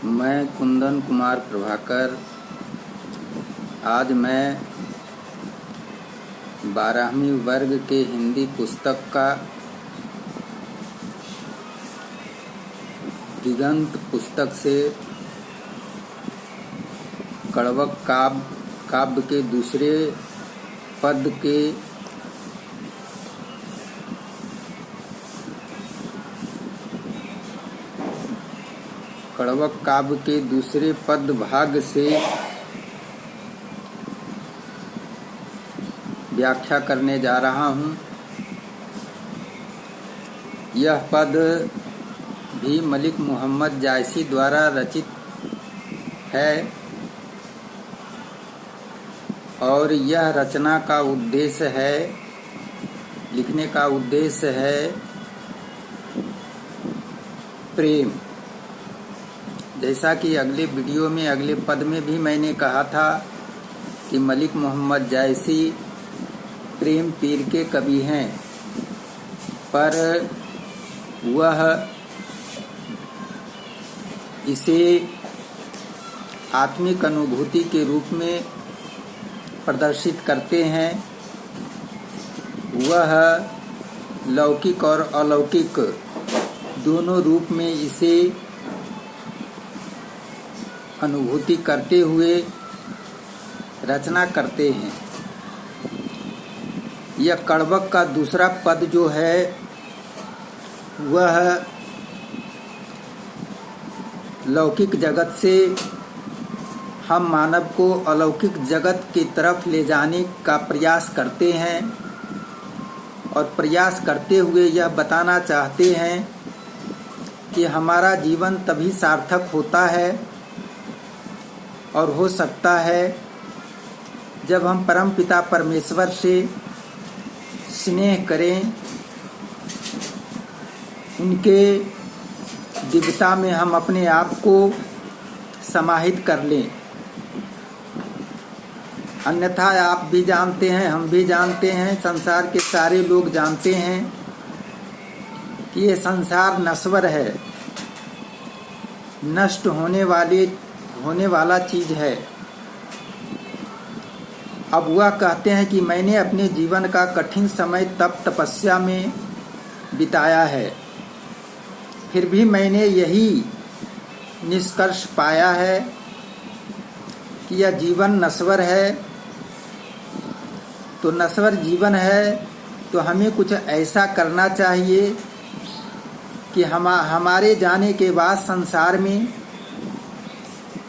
मैं कुंदन कुमार प्रभाकर आज मैं 12वीं वर्ग के हिंदी पुस्तक का दिगंत पुस्तक से कड़वक काव्य के दूसरे पद के कड़वक काव्य के दूसरे पद भाग से व्याख्या करने जा रहा हूँ। यह पद भी मलिक मोहम्मद जायसी द्वारा रचित है और यह रचना का उद्देश्य है, लिखने का उद्देश्य है प्रेम। जैसा कि अगले वीडियो में अगले पद में भी मैंने कहा था कि मलिक मोहम्मद जायसी प्रेम पीर के कवि हैं, पर वह इसे आत्मिक अनुभूति के रूप में प्रदर्शित करते हैं। वह लौकिक और अलौकिक दोनों रूप में इसे अनुभूति करते हुए रचना करते हैं। यह कड़वक का दूसरा पद जो है वह लौकिक जगत से हम मानव को अलौकिक जगत की तरफ ले जाने का प्रयास करते हैं और प्रयास करते हुए यह बताना चाहते हैं कि हमारा जीवन तभी सार्थक होता है और हो सकता है जब हम परमपिता परमेश्वर से स्नेह करें, उनके दिव्यता में हम अपने आप को समाहित कर लें। अन्यथा आप भी जानते हैं, हम भी जानते हैं, संसार के सारे लोग जानते हैं कि ये संसार नश्वर है, नष्ट होने वाला चीज है। अब वह कहते हैं कि मैंने अपने जीवन का कठिन समय तप तपस्या में बिताया है, फिर भी मैंने यही निष्कर्ष पाया है कि यह जीवन नश्वर है। तो नश्वर जीवन है तो हमें कुछ ऐसा करना चाहिए कि हमारे जाने के बाद संसार में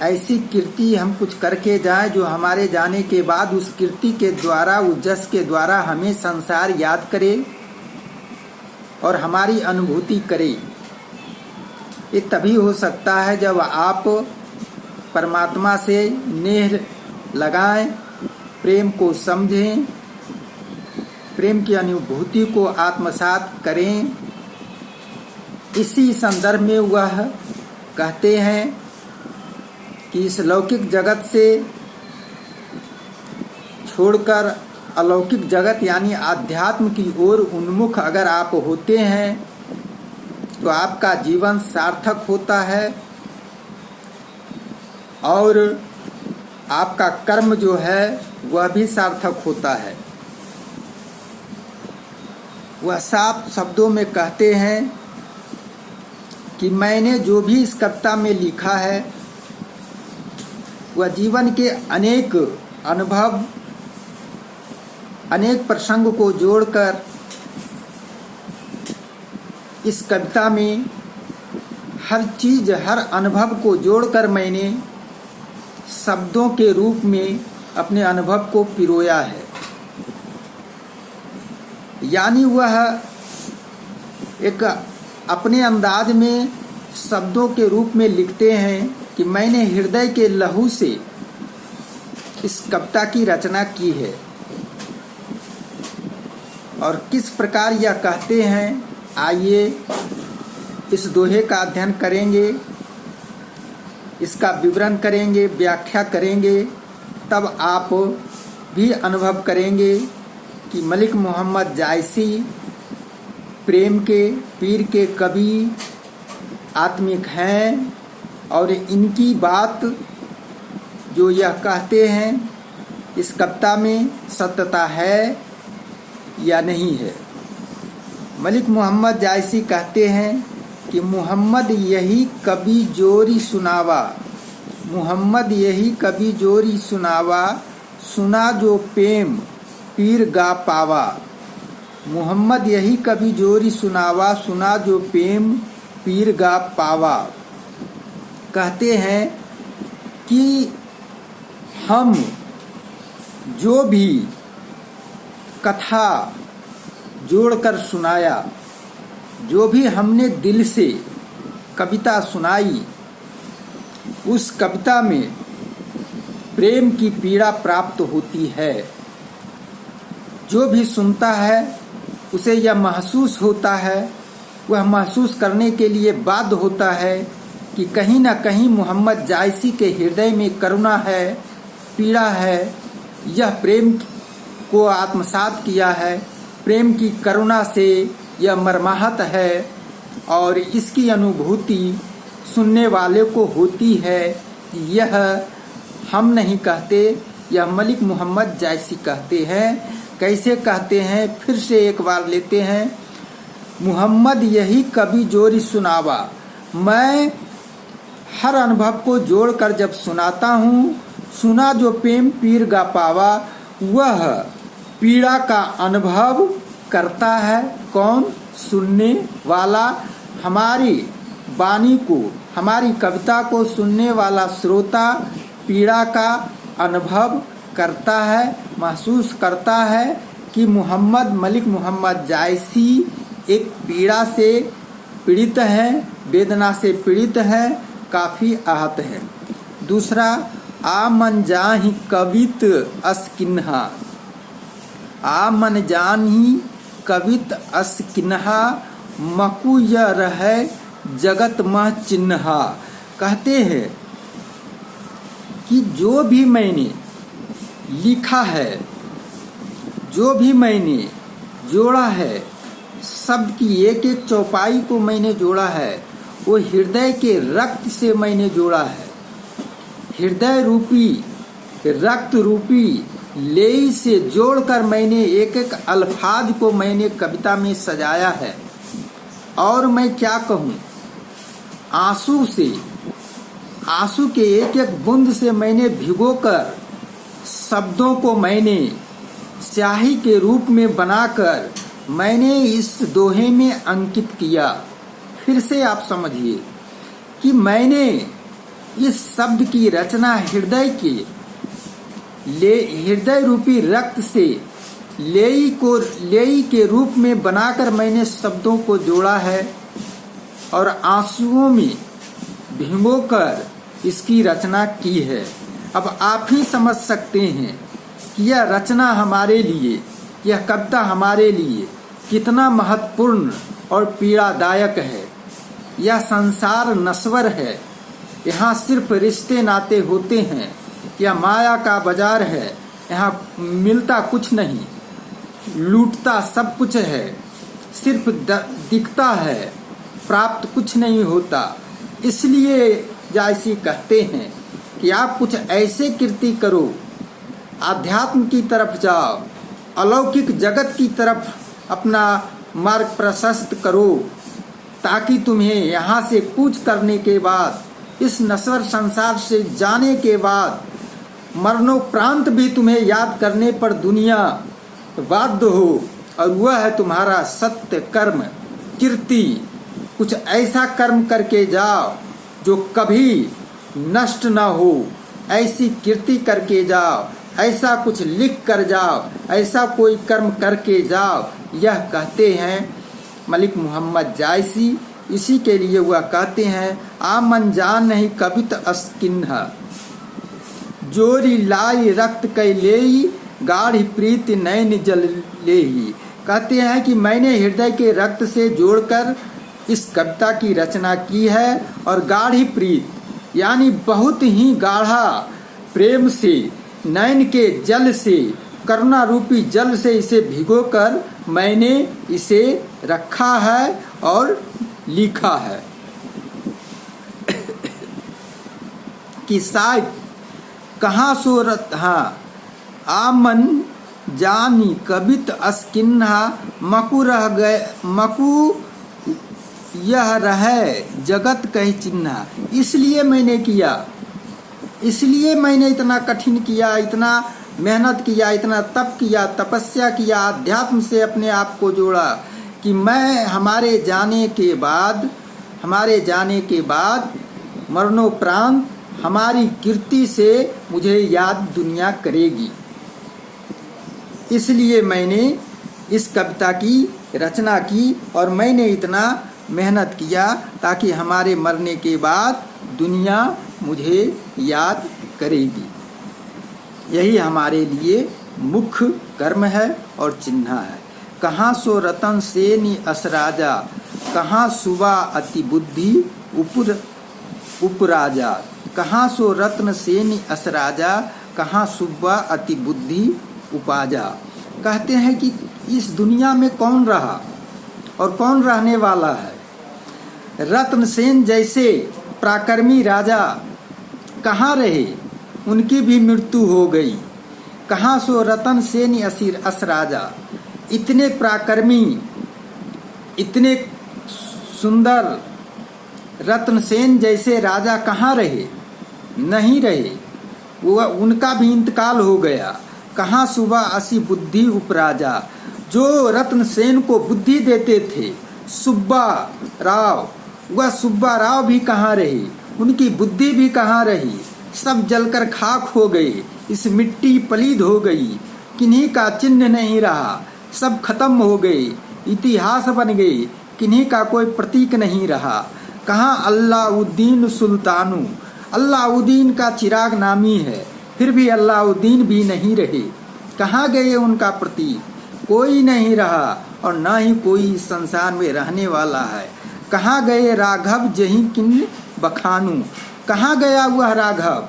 ऐसी कीर्ति हम कुछ करके जाएं जो हमारे जाने के बाद उस कीर्ति के द्वारा, उस जस के द्वारा हमें संसार याद करे और हमारी अनुभूति करे। ये तभी हो सकता है जब आप परमात्मा से नेह लगाएं, प्रेम को समझें, प्रेम की अनुभूति को आत्मसात करें। इसी संदर्भ में वह कहते हैं कि इस लौकिक जगत से छोड़कर अलौकिक जगत यानी आध्यात्म की ओर उन्मुख अगर आप होते हैं तो आपका जीवन सार्थक होता है और आपका कर्म जो है वह भी सार्थक होता है। वह साफ शब्दों में कहते हैं कि मैंने जो भी इस कविता में लिखा है वह जीवन के अनेक अनुभव, अनेक प्रसंग को जोड़कर इस कविता में हर चीज, हर अनुभव को जोड़कर मैंने शब्दों के रूप में अपने अनुभव को पिरोया है। यानी वह एक अपने अंदाज में शब्दों के रूप में लिखते हैं कि मैंने हृदय के लहू से इस कविता की रचना की है। और किस प्रकार यह कहते हैं, आइए इस दोहे का अध्ययन करेंगे, इसका विवरण करेंगे, व्याख्या करेंगे, तब आप भी अनुभव करेंगे कि मलिक मोहम्मद जायसी प्रेम के पीर के कवि आत्मिक हैं और इनकी बात जो यह कहते हैं इस कविता में सत्यता है या नहीं है। मलिक मोहम्मद जायसी कहते हैं कि मोहम्मद यही कभी जोरी सुनावा, मोहम्मद यही कभी जोरी सुनावा, सुना जो प्रेम पीर गा पावा। मोहम्मद यही कभी जोरी सुनावा, सुना जो प्रेम पीर गा पावा। कहते हैं कि हम जो भी कथा जोड़कर सुनाया, जो भी हमने दिल से कविता सुनाई, उस कविता में प्रेम की पीड़ा प्राप्त होती है। जो भी सुनता है उसे यह महसूस होता है, वह महसूस करने के लिए बाध्य होता है कि कहीं ना कहीं मोहम्मद जायसी के हृदय में करुणा है, पीड़ा है। यह प्रेम को आत्मसात किया है, प्रेम की करुणा से यह मर्माहत है और इसकी अनुभूति सुनने वाले को होती है। यह हम नहीं कहते, यह मलिक मोहम्मद जायसी कहते हैं। कैसे कहते हैं, फिर से एक बार लेते हैं। मोहम्मद यही कभी जोरी सुनावा, मैं हर अनुभव को जोड़कर जब सुनाता हूँ, सुना जो प्रेम पीर गा पावा, वह पीड़ा का अनुभव करता है। कौन? सुनने वाला। हमारी वाणी को, हमारी कविता को सुनने वाला श्रोता पीड़ा का अनुभव करता है, महसूस करता है कि मोहम्मद मलिक मोहम्मद जायसी एक पीड़ा से पीड़ित है, वेदना से पीड़ित है, काफ़ी आहत है। दूसरा, आ मन जाहि कवित अस किन्हा, आ मन जाहि कवित अस किन्हा, मकु य रहे जगत मह चिन्हा। कहते हैं कि जो भी मैंने लिखा है, जो भी मैंने जोड़ा है, शब्द की एक एक चौपाई को मैंने जोड़ा है, वो हृदय के रक्त से मैंने जोड़ा है। हृदय रूपी, रक्त रूपी लेई से जोड़कर मैंने एक एक अल्फाज को मैंने कविता में सजाया है। और मैं क्या कहूँ, आंसू से, आंसू के एक एक बूंद से मैंने भिगोकर शब्दों को मैंने स्याही के रूप में बनाकर मैंने इस दोहे में अंकित किया। फिर से आप समझिए कि मैंने इस शब्द की रचना हृदय के हृदय रूपी रक्त से लेई के रूप में बनाकर मैंने शब्दों को जोड़ा है और आंसुओं में भिगोकर इसकी रचना की है। अब आप ही समझ सकते हैं कि यह रचना हमारे लिए, यह कविता हमारे लिए कितना महत्वपूर्ण और पीड़ादायक है। यह संसार नश्वर है, यहाँ सिर्फ रिश्ते नाते होते हैं। यह माया का बाजार है, यहाँ मिलता कुछ नहीं, लूटता सब कुछ है, सिर्फ दिखता है, प्राप्त कुछ नहीं होता। इसलिए जायसी कहते हैं कि आप कुछ ऐसे कृति करो, आध्यात्म की तरफ जाओ, अलौकिक जगत की तरफ अपना मार्ग प्रशस्त करो, ताकि तुम्हें यहाँ से कूच करने के बाद, इस नश्वर संसार से जाने के बाद, मरणोपरांत भी तुम्हें याद करने पर दुनिया बाध्य हो, और वह है तुम्हारा सत्य कर्म कीर्ति। कुछ ऐसा कर्म करके जाओ जो कभी नष्ट न हो, ऐसी कीर्ति करके जाओ, ऐसा कुछ लिख कर जाओ, ऐसा कोई कर्म करके जाओ। यह कहते हैं मलिक मोहम्मद जायसी। इसी के लिए वह कहते हैं, आ मन जान नहीं कवित अस्किन्हा, जोरी लाई रक्त कै लेई, गाढ़ी प्रीति नैन जल लेही। कहते हैं कि मैंने हृदय के रक्त से जोड़कर इस कविता की रचना की है और गाढ़ी प्रीत यानी बहुत ही गाढ़ा प्रेम से, नैन के जल से, करुणा रूपी जल से इसे भिगोकर मैंने इसे रखा है और लिखा है। की साइब कहाँ सो रत हाँ आमन जानी कबित अस्किन्हा मकु रह गए मकु यह रहे जगत कह चिन्हा। इसलिए मैंने किया, इसलिए मैंने इतना कठिन किया, इतना मेहनत किया, इतना तप किया, तपस्या किया, अध्यात्म से अपने आप को जोड़ा कि मैं हमारे जाने के बाद मरणोपरांत हमारी कीर्ति से मुझे याद दुनिया करेगी। इसलिए मैंने इस कविता की रचना की और मैंने इतना मेहनत किया ताकि हमारे मरने के बाद दुनिया मुझे याद करेगी। यही हमारे लिए मुख्य कर्म है और चिन्ह है। कहाँ सो रतन सेनि असराजा, कहाँ सुबा अति बुद्धि उपराजा। कहाँ सो रत्न सेनि असराजा, कहाँ सुबा अति बुद्धि उपाजा। कहते हैं कि इस दुनिया में कौन रहा और कौन रहने वाला है। रत्नसेन जैसे पराक्रमी राजा कहाँ रहे, उनकी भी मृत्यु हो गई। कहाँ सो रतन सेन असराजा, इतने पराक्रमी, इतने सुंदर रत्नसेन जैसे राजा कहाँ रहे, नहीं रहे, वो उनका भी इंतकाल हो गया। कहाँ सुबह असी बुद्धि उपराजा, जो रत्नसेन को बुद्धि देते थे सुब्बा राव, वह सुब्बा राव भी कहाँ रहे, उनकी बुद्धि भी कहाँ रही। सब जलकर खाक हो गए, इस मिट्टी पलीद हो गई, किन्हीं का चिन्ह नहीं रहा, सब खत्म हो गए, इतिहास बन गए, किन्हीं का कोई प्रतीक नहीं रहा। कहाँ अल्लाउद्दीन सुल्तानू, अल्लाउद्दीन का चिराग नामी है, फिर भी अल्लाउद्दीन भी नहीं रहे। कहाँ गए उनका प्रतीक, कोई नहीं रहा और ना ही कोई संसार में रहने वाला है। कहाँ गए राघव जहीं किन बखानू, कहाँ गया वह राघव,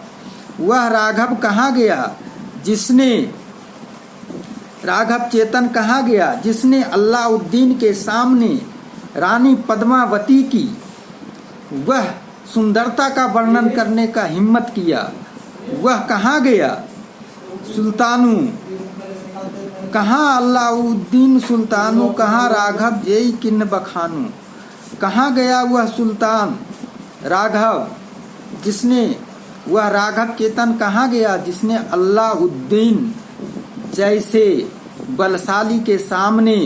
वह राघव कहाँ गया जिसने, राघव चेतन कहाँ गया जिसने अल्लाउद्दीन के सामने रानी पद्मावती की वह सुंदरता का वर्णन करने का हिम्मत किया, वह कहाँ गया। सुल्तानू कहाँ अल्लाउद्दीन सुल्तानू, कहाँ राघव जय किन्न बखानू। कहाँ गया वह सुल्तान राघव जिसने, वह राघव चेतन कहाँ गया जिसने अल्लाउद्दीन जैसे बलशाली के सामने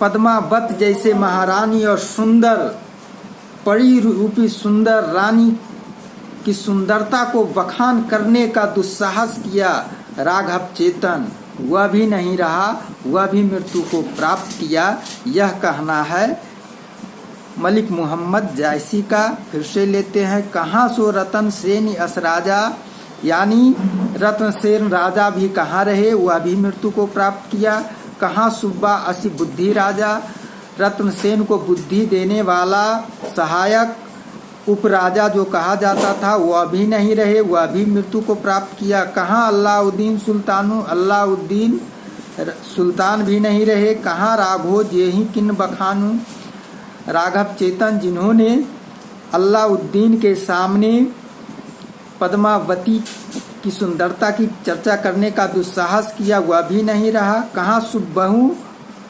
पद्मावत जैसे महारानी और सुंदर परी रूपी सुंदर रानी की सुंदरता को बखान करने का दुस्साहस किया। राघव चेतन वह भी नहीं रहा, वह भी मृत्यु को प्राप्त किया। यह कहना है मलिक मोहम्मद जायसी का। फिर से लेते हैं। कहाँ सो रतन सेन असराजा, यानी रत्नसेन राजा भी कहाँ रहे, वह भी मृत्यु को प्राप्त किया। कहाँ सुब्बा असी बुद्धि राजा, रत्नसेन को बुद्धि देने वाला सहायक उपराजा जो कहा जाता था वह भी नहीं रहे, वह भी मृत्यु को प्राप्त किया। कहाँ अल्लाउद्दीन सुल्तानू, अल्लाउद्दीन सुल्तान भी नहीं रहे। कहाँ राघो जेहि किन बखानू, राघव चेतन जिन्होंने अल्लाउद्दीन के सामने पद्मावती की सुंदरता की चर्चा करने का दुस्साहस किया, वह भी नहीं रहा। कहाँ सुबहू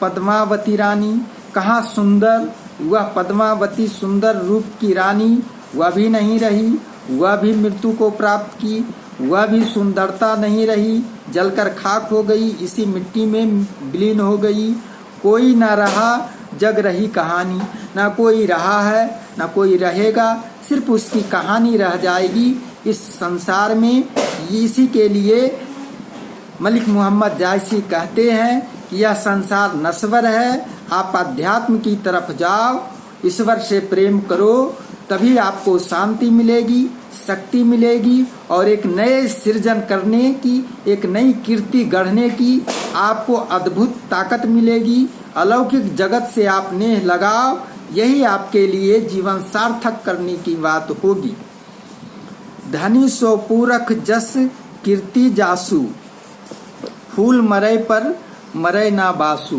पद्मावती रानी, कहाँ सुंदर वह पद्मावती सुंदर रूप की रानी, वह भी नहीं रही, वह भी मृत्यु को प्राप्त की, वह भी सुंदरता नहीं रही, जलकर खाक हो गई, इसी मिट्टी में विलीन हो गई। कोई ना रहा, जग रही कहानी, ना कोई रहा है ना कोई रहेगा, सिर्फ उसकी कहानी रह जाएगी इस संसार में। इसी के लिए मलिक मोहम्मद जायसी कहते हैं कि यह संसार नश्वर है, आप अध्यात्म की तरफ जाओ, ईश्वर से प्रेम करो, तभी आपको शांति मिलेगी, शक्ति मिलेगी और एक नए सृजन करने की, एक नई कीर्ति गढ़ने की आपको अद्भुत ताकत मिलेगी। अलौकिक जगत से आप नेह लगाओ, यही आपके लिए जीवन सार्थक करने की बात होगी। धनी सो पूरख जस कीर्ति जासु, फूल मरे पर मरे ना बासु।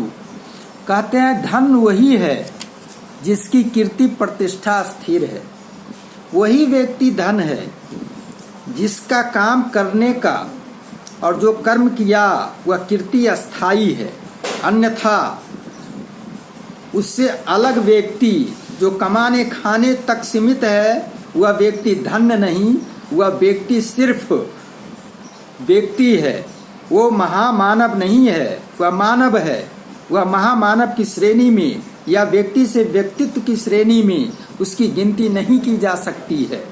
कहते हैं धन वही है जिसकी कीर्ति प्रतिष्ठा स्थिर है, वही व्यक्ति धन है जिसका काम करने का और जो कर्म किया वह कीर्ति अस्थाई है। अन्यथा उससे अलग व्यक्ति जो कमाने खाने तक सीमित है वह व्यक्ति धन्य नहीं, वह व्यक्ति सिर्फ व्यक्ति है, वो महामानव नहीं है, वह मानव है। वह महामानव की श्रेणी में या व्यक्ति से व्यक्तित्व की श्रेणी में उसकी गिनती नहीं की जा सकती है।